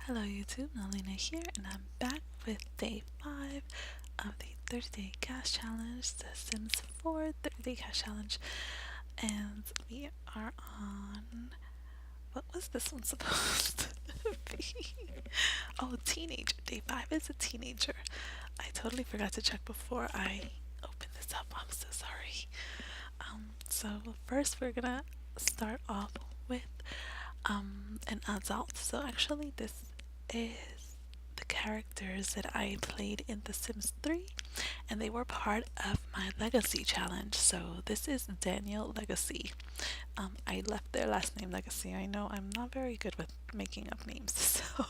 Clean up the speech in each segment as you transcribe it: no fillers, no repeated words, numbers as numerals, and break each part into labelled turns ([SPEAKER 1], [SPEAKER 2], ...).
[SPEAKER 1] Hello YouTube, Nalynna here, and I'm back with day 5 of the 30-day cash challenge, the Sims 4 30-day cash challenge, and we are on, what was this one supposed to be? Oh, teenager. Day 5 is a teenager. I totally forgot to check before I opened this up. I'm so sorry. So first we're gonna start off with an adult. So actually this is the characters that I played in The Sims 3, and they were part of my Legacy challenge. So this is Daniel Legacy. I left their last name Legacy. I know I'm not very good with making up names, so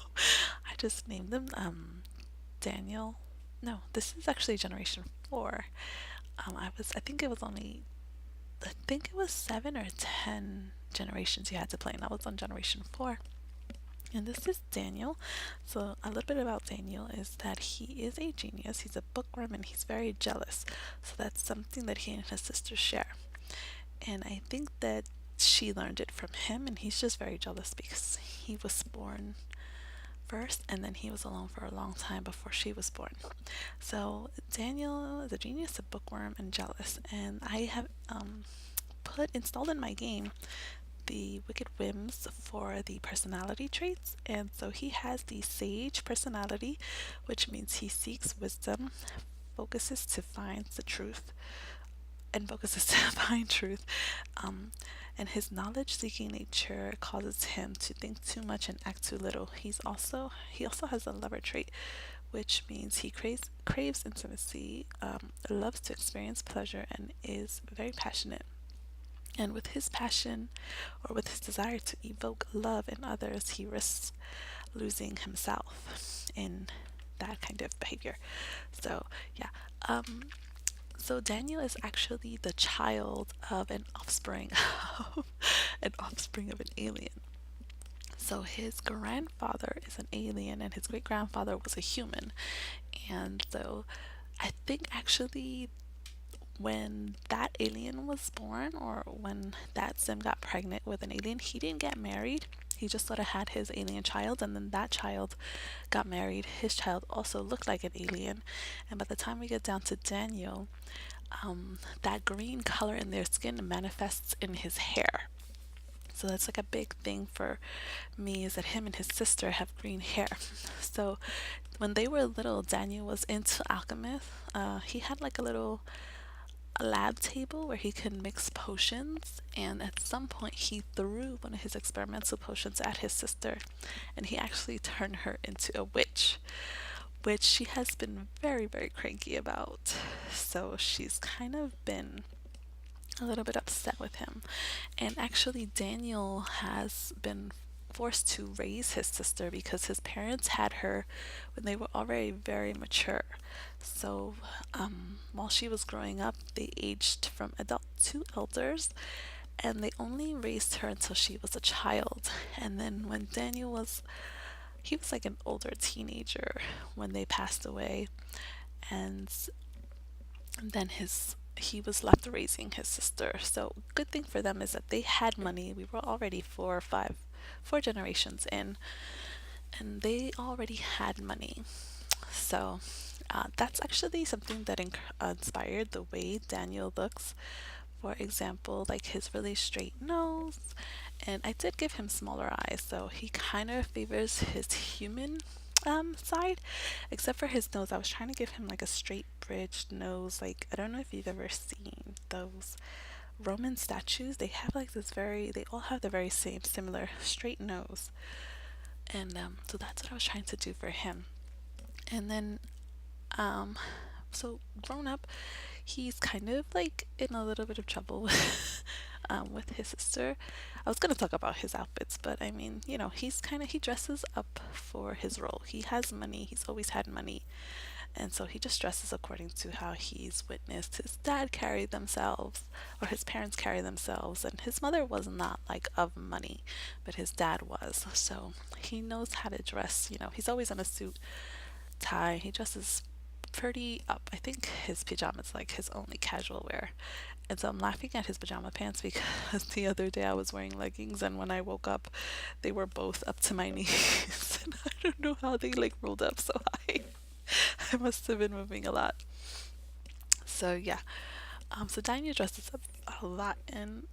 [SPEAKER 1] I just named them Daniel. No, this is actually Generation 4. I think it was only, I think it was 7 or 10 generations you had to play, and I was on Generation 4. And this is Daniel. So a little bit about Daniel is that he is a genius. He's a bookworm and he's very jealous. So that's something that he and his sister share. And I think that she learned it from him, and he's just very jealous because he was born first and then he was alone for a long time before she was born. So Daniel is a genius, a bookworm, and jealous. And I have installed in my game the wicked whims for the personality traits, and so he has the sage personality, which means he seeks wisdom, focuses to find the truth and focuses to find truth, and his knowledge seeking nature causes him to think too much and act too little. He also has a lover trait, which means he craves intimacy, loves to experience pleasure, and is very passionate. And with his passion, or with his desire to evoke love in others, he risks losing himself in that kind of behavior. So yeah, so Daniel is actually the child of an offspring of an alien. So his grandfather is an alien and his great grandfather was a human. And so I think actually when that alien was born, or when that sim got pregnant with an alien, he didn't get married. He just sort of had his alien child, and then that child got married. His child also looked like an alien. And by the time we get down to Daniel, that green color in their skin manifests in his hair. So that's like a big thing for me, is that him and his sister have green hair. So when they were little, Daniel was into alchemist. He had like a lab table where he could mix potions, and at some point he threw one of his experimental potions at his sister, and he actually turned her into a witch, which she has been very, very cranky about. So she's kind of been a little bit upset with him. And actually Daniel has been forced to raise his sister because his parents had her when they were already very mature. So while she was growing up, they aged from adult to elders, and they only raised her until she was a child. And then when Daniel was, he was like an older teenager when they passed away, and then he was left raising his sister. So good thing for them is that they had money. We were already four generations in, and they already had money. So that's actually something that inspired the way Daniel looks. For example, like his really straight nose, and I did give him smaller eyes, so he kind of favors his human side, except for his nose. I was trying to give him like a straight bridged nose. Like, I don't know if you've ever seen those Roman statues. They have like they all have the very same similar straight nose, and so that's what I was trying to do for him. And then so grown up, he's kind of like in a little bit of trouble with his sister. I was gonna talk about his outfits, but I mean, he dresses up for his role. He has money. He's always had money, and so he just dresses according to how he's witnessed his dad carry themselves, or his parents carry themselves. And his mother was not like of money, but his dad was. So he knows how to dress. He's always in a suit, tie. He dresses pretty up. I think his pajamas like his only casual wear. And so I'm laughing at his pajama pants because the other day I was wearing leggings, and when I woke up they were both up to my knees. And I don't know how they like rolled up so high. I must have been moving a lot. So yeah. So Daniel dresses up a lot, and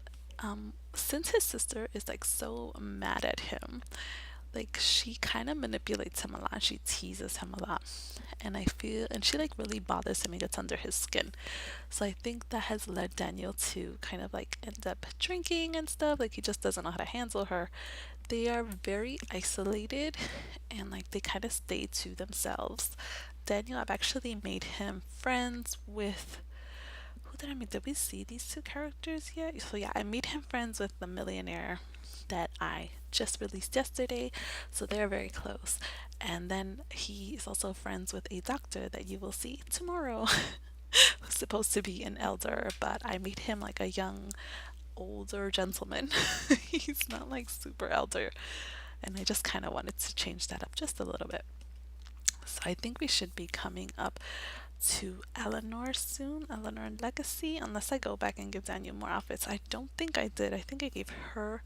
[SPEAKER 1] since his sister is like so mad at him, like she kind of manipulates him a lot. She teases him a lot, and I feel, and she like really bothers him and gets under his skin. So I think that has led Daniel to kind of like end up drinking and stuff. Like he just doesn't know how to handle her. They are very isolated, and like they kind of stay to themselves. Daniel, I've actually made him friends with, who did I meet? Did we see these two characters yet? So yeah, I made him friends with the millionaire that I just released yesterday. So they're very close. And then he is also friends with a doctor that you will see tomorrow, who's supposed to be an elder, but I made him like a young, older gentleman. He's not like super elder. And I just kind of wanted to change that up just a little bit. So I think we should be coming up to Eleanor soon, Eleanor and Legacy, unless I go back and give Daniel more outfits. I don't think I did. I think I gave her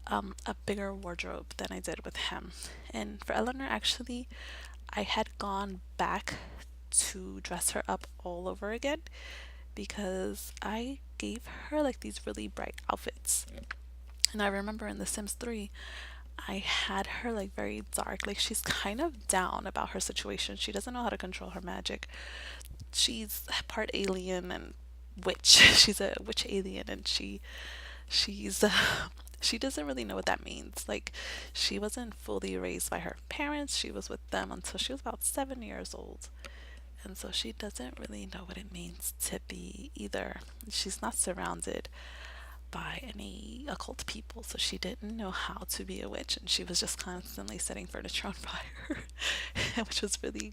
[SPEAKER 1] a bigger wardrobe than I did with him. And for Eleanor, actually, I had gone back to dress her up all over again because I gave her like these really bright outfits. And I remember in The Sims 3, I had her like very dark. Like she's kind of down about her situation. She doesn't know how to control her magic. She's part alien and witch. She's a witch alien, and she's she doesn't really know what that means. Like she wasn't fully raised by her parents. She was with them until she was about 7 years old. And so she doesn't really know what it means to be either. She's not surrounded by any occult people, so she didn't know how to be a witch, and she was just constantly setting furniture on fire, which was really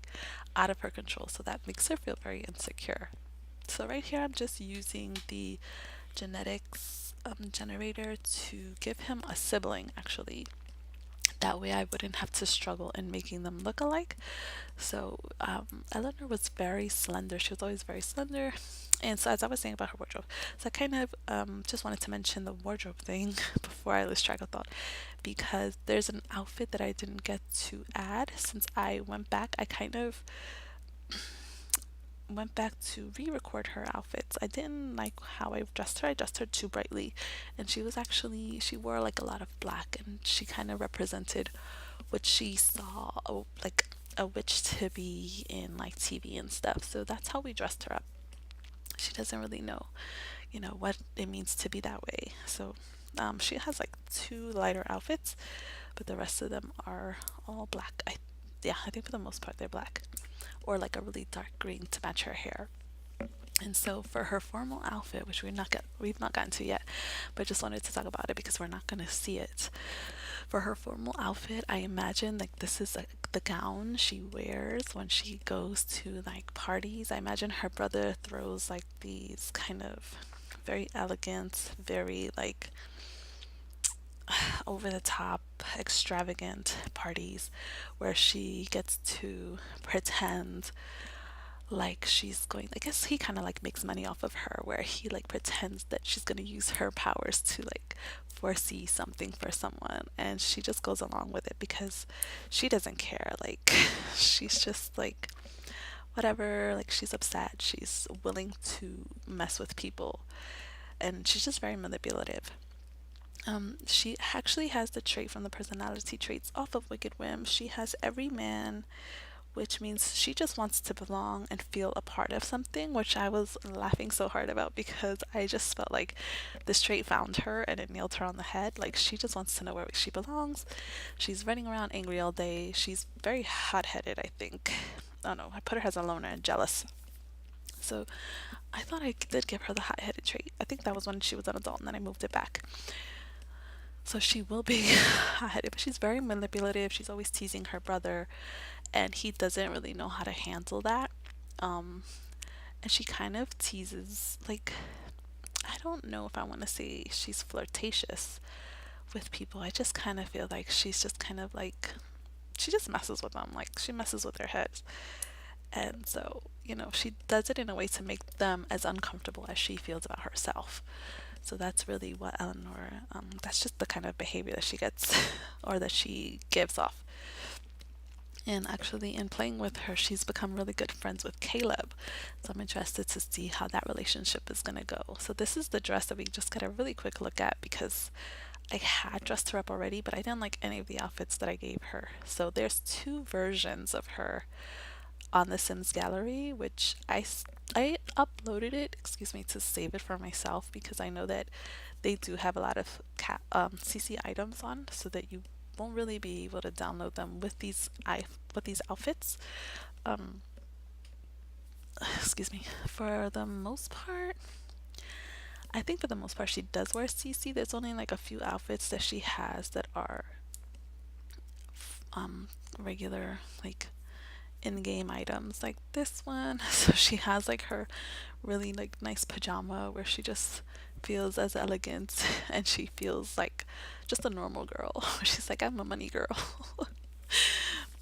[SPEAKER 1] out of her control. So that makes her feel very insecure. So right here, I'm just using the genetics generator to give him a sibling, actually. That way I wouldn't have to struggle in making them look alike. So Eleanor was very slender. She was always very slender. And so as I was saying about her wardrobe, so I kind of just wanted to mention the wardrobe thing before I lose track of thought, because there's an outfit that I didn't get to add since I went back. I kind of went back to re-record her outfits. I didn't like how I dressed her. I dressed her too brightly, and she wore like a lot of black, and she kind of represented what she saw, like a witch to be in like TV and stuff. So that's how we dressed her up. She doesn't really know, what it means to be that way. So she has like two lighter outfits, but the rest of them are all black. Yeah, I think for the most part they're black, or like a really dark green to match her hair. And so for her formal outfit, which we've not gotten to yet, but just wanted to talk about it because we're not gonna see it. For her formal outfit, I imagine like this is like the gown she wears when she goes to like parties. I imagine her brother throws like these kind of very elegant, very like over the top, extravagant parties where she gets to pretend like she's going, I guess he kind of like makes money off of her, where he like pretends that she's going to use her powers to like foresee something for someone, and she just goes along with it because she doesn't care. Like she's just like whatever, like she's upset, she's willing to mess with people, and she's just very manipulative. She actually has the trait from the personality traits off of Wicked Whim. She has every man, which means she just wants to belong and feel a part of something, which I was laughing so hard about because I just felt like this trait found her and it nailed her on the head. Like she just wants to know where she belongs. She's running around angry all day. She's very hot-headed, I think. Oh no, I put her as a loner and jealous. So I thought I did give her the hot-headed trait. I think that was when she was an adult and then I moved it back. So she will be hot-headed, but she's very manipulative. She's always teasing her brother, and he doesn't really know how to handle that. Um, and she kind of teases, like, I don't know if I want to say she's flirtatious with people. I just kind of feel like she's just kind of like, she just messes with them. Like, she messes with their heads. And so, she does it in a way to make them as uncomfortable as she feels about herself. So that's really what Eleanor, that's just the kind of behavior that she gets or that she gives off. And actually, in playing with her, she's become really good friends with Caleb. So I'm interested to see how that relationship is going to go. So this is the dress that we just got a really quick look at because I had dressed her up already, but I didn't like any of the outfits that I gave her. So there's two versions of her on the Sims gallery, which I uploaded it, excuse me, to save it for myself because I know that they do have a lot of CC items on, so that you won't really be able to download them with these outfits. Um, excuse me. For the most part, I think for the most part she does wear CC. There's only like a few outfits that she has that are regular like in-game items like this one. So she has like her really like nice pajama where she just feels as elegant and she feels like just a normal girl. She's like, I'm a money girl.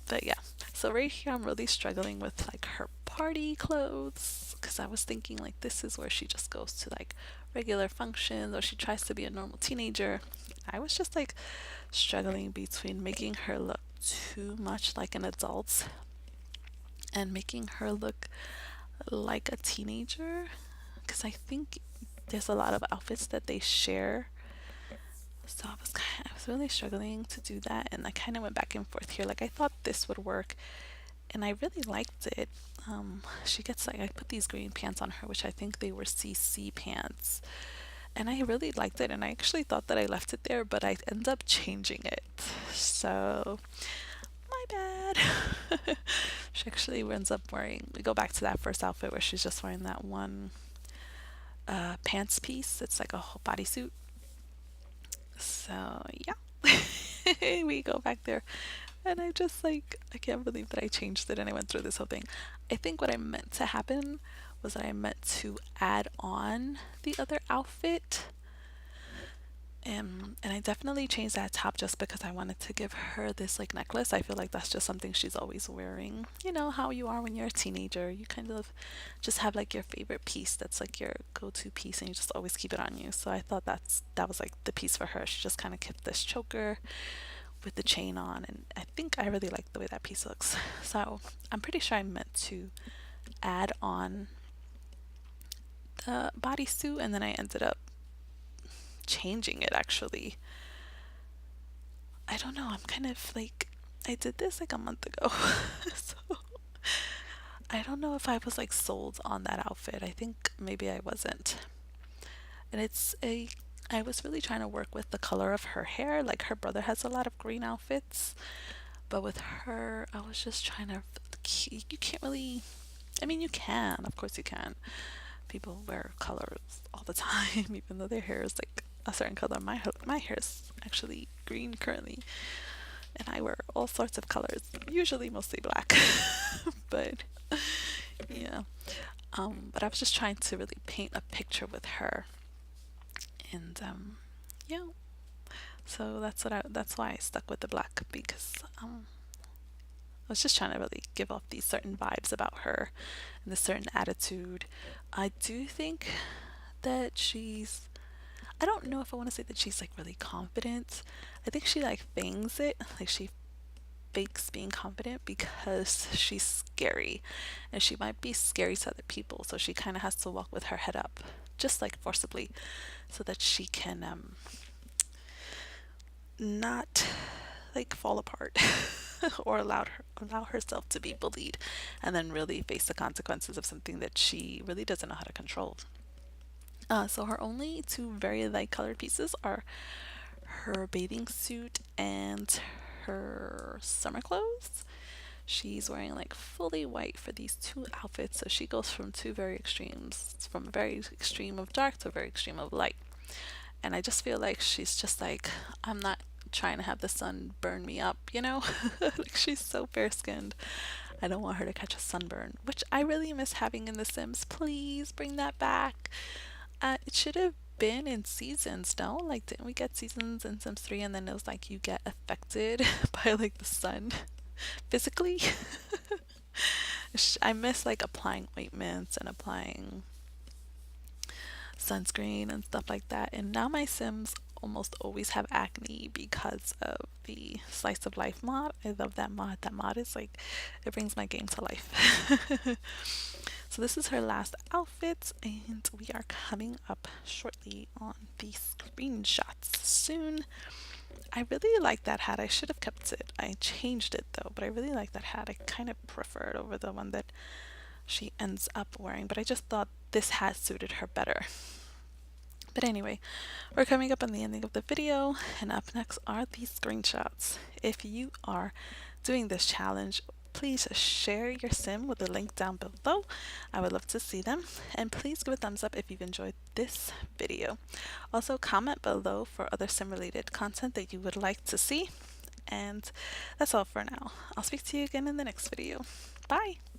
[SPEAKER 1] But yeah, so right here I'm really struggling with like her party clothes because I was thinking like this is where she just goes to like regular functions or she tries to be a normal teenager. I was just like struggling between making her look too much like an adult and making her look like a teenager because I think there's a lot of outfits that they share. So I was really struggling to do that, and I kind of went back and forth here. Like I thought this would work, and I really liked it. She gets like I put these green pants on her, which I think they were CC pants, and I really liked it. And I actually thought that I left it there, but I ended up changing it. So my bad. She actually ends up wearing. We go back to that first outfit where she's just wearing that one pants piece. It's like a whole bodysuit. So yeah, we go back there, and I just like I can't believe that I changed it and I went through this whole thing. I think what I meant to happen was that I meant to add on the other outfit. And I definitely changed that top just because I wanted to give her this like necklace. I feel like that's just something she's always wearing. You know how you are when you're a teenager. You kind of just have like your favorite piece that's like your go-to piece and you just always keep it on you. So I thought that was like the piece for her. She just kind of kept this choker with the chain on, and I think I really like the way that piece looks. So I'm pretty sure I meant to add on the bodysuit and then I ended up changing it actually. I don't know. I'm kind of like I did this like a month ago. So I don't know if I was like sold on that outfit. I think maybe I wasn't. And I was really trying to work with the color of her hair. Like her brother has a lot of green outfits, but with her, I was just trying to you can't really I mean, you can. Of course you can. People wear colors all the time even though their hair is like a certain color. My hair is actually green currently, and I wear all sorts of colors, usually mostly black. But yeah, but I was just trying to really paint a picture with her, and yeah. So that's why I stuck with the black because I was just trying to really give off these certain vibes about her and this certain attitude. I do think that I don't know if I want to say that she's like really confident. I think she like feigns it, like she fakes being confident because she's scary, and she might be scary to other people, so she kind of has to walk with her head up, just like forcibly, so that she can not like fall apart or allow herself to be bullied and then really face the consequences of something that she really doesn't know how to control. So her only two very light colored pieces are her bathing suit and her summer clothes. She's wearing like fully white for these two outfits, so she goes from two very extremes, from a very extreme of dark to a very extreme of light. And I just feel like she's just like, I'm not trying to have the sun burn me up, you know? Like she's so fair skinned. I don't want her to catch a sunburn, which I really miss having in The Sims. Please bring that back. It should have been in seasons, no? Like, didn't we get seasons in Sims 3 and then it was like you get affected by like the sun physically? I miss like applying ointments and applying sunscreen and stuff like that. And now my Sims almost always have acne because of the Slice of Life mod. I love that mod. That mod is like, it brings my game to life. So this is her last outfit, and we are coming up shortly on the screenshots soon. I really like that hat. I should have kept it. I changed it though, but I really like that hat. I kind of prefer it over the one that she ends up wearing, but I just thought this hat suited her better. But anyway, we're coming up on the ending of the video, and up next are these screenshots. If you are doing this challenge, please share your sim with the link down below. I would love to see them, and please give a thumbs up if you've enjoyed this video. Also, comment below for other sim related content that you would like to see, and that's all for now. I'll speak to you again in the next video. Bye!